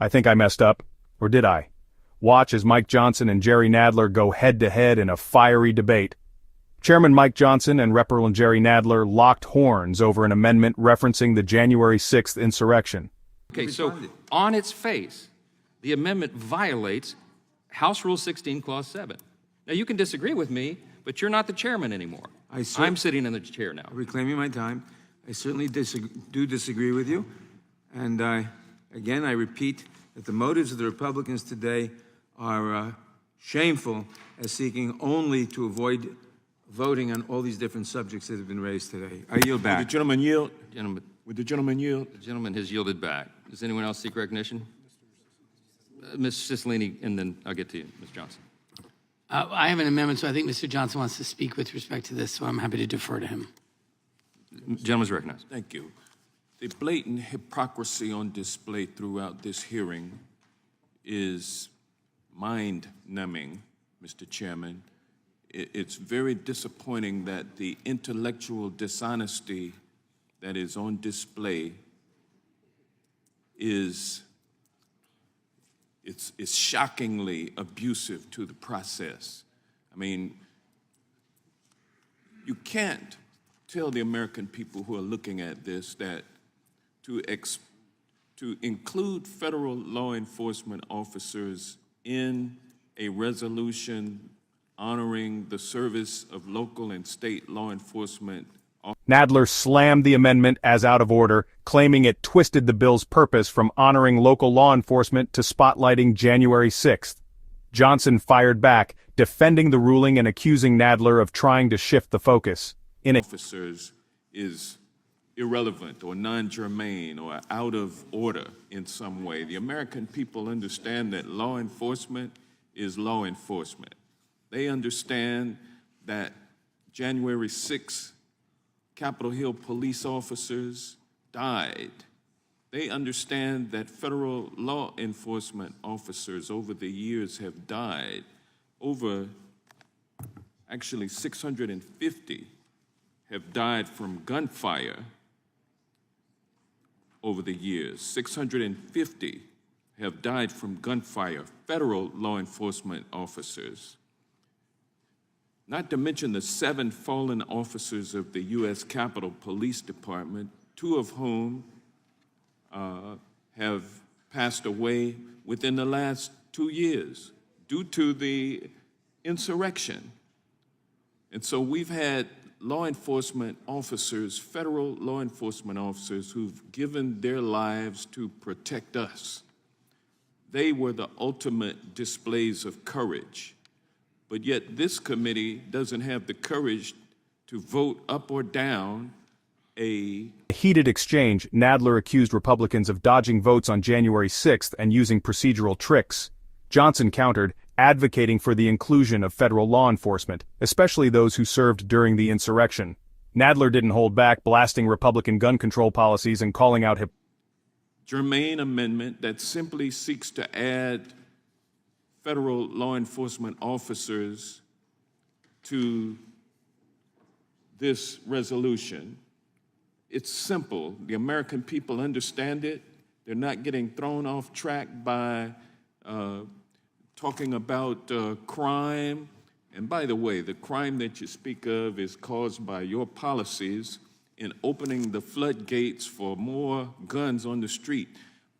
I think I messed up. Or did I? Watch as Mike Johnson and Jerry Nadler go head-to-head in a fiery debate. Chairman Mike Johnson and Representative Jerry Nadler locked horns over an amendment referencing the January 6th insurrection. Okay, so on its face, the amendment violates House Rule 16, Clause 7. Now, you can disagree with me, but you're not the chairman anymore. I'm sitting in the chair now. Reclaiming my time. I certainly do disagree with you. And again, I repeat that the motives of the Republicans today are shameful as seeking only to avoid voting on all these different subjects that have been raised today. I yield back. Would the gentleman yield? Would the gentleman yield? The gentleman has yielded back. Does anyone else seek recognition? Ms. Cicilline, and then I'll get to you, Ms. Johnson. I have an amendment, so I think Mr. Johnson wants to speak with respect to this, so I'm happy to defer to him. Gentleman's recognized. Thank you. The blatant hypocrisy on display throughout this hearing is mind-numbing, Mr. Chairman. It's very disappointing that the intellectual dishonesty that is on display is shockingly abusive to the process. I mean, you can't tell the American people who are looking at this that to include federal law enforcement officers in a resolution honoring the service of local and state law enforcement. Nadler slammed the amendment as out of order, claiming it twisted the bill's purpose from honoring local law enforcement to spotlighting January 6th. Johnson fired back, defending the ruling and accusing Nadler of trying to shift the focus. Officers is irrelevant or non-germane or out of order in some way. The American people understand that law enforcement is law enforcement. They understand that January 6th, Capitol Hill police officers died. They understand that federal law enforcement officers over the years have died. Actually 650 have died from gunfire over the years. 650 have died from gunfire, federal law enforcement officers. Not to mention the 7 fallen officers of the U.S. Capitol Police Department, 2 of whom have passed away within the last 2 years due to the insurrection. And so we've had law enforcement officers, federal law enforcement officers, who've given their lives to protect us. They were the ultimate displays of courage. But yet this committee doesn't have the courage to vote up or down a heated exchange. Nadler accused Republicans of dodging votes on January 6th and using procedural tricks. Johnson countered, advocating for the inclusion of federal law enforcement, especially those who served during the insurrection. Nadler didn't hold back, blasting Republican gun control policies and calling out germane amendment that simply seeks to add federal law enforcement officers to this resolution. It's simple. The American people understand it. They're not getting thrown off track by talking about crime. And by the way, the crime that you speak of is caused by your policies in opening the floodgates for more guns on the street.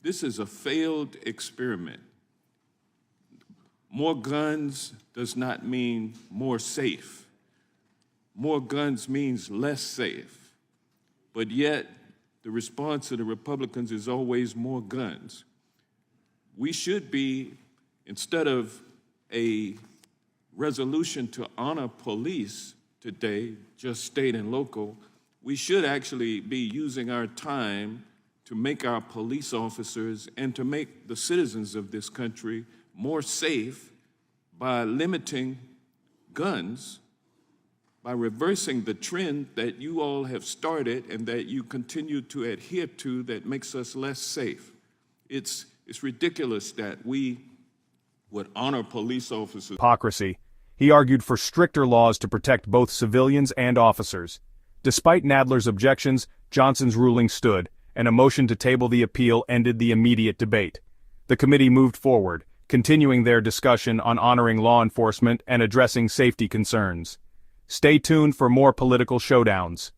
This is a failed experiment. More guns does not mean more safe. More guns means less safe. But yet, the response of the Republicans is always more guns. We should be, instead of a resolution to honor police today, just state and local, we should actually be using our time to make our police officers and to make the citizens of this country more safe by limiting guns, by reversing the trend that you all have started and that you continue to adhere to that makes us less safe. It's ridiculous that we would honor police officers. Hypocrisy. He argued for stricter laws to protect both civilians and officers. Despite Nadler's objections, Johnson's ruling stood, and a motion to table the appeal ended the immediate debate. the committee moved forward, continuing their discussion on honoring law enforcement and addressing safety concerns. Stay tuned for more political showdowns.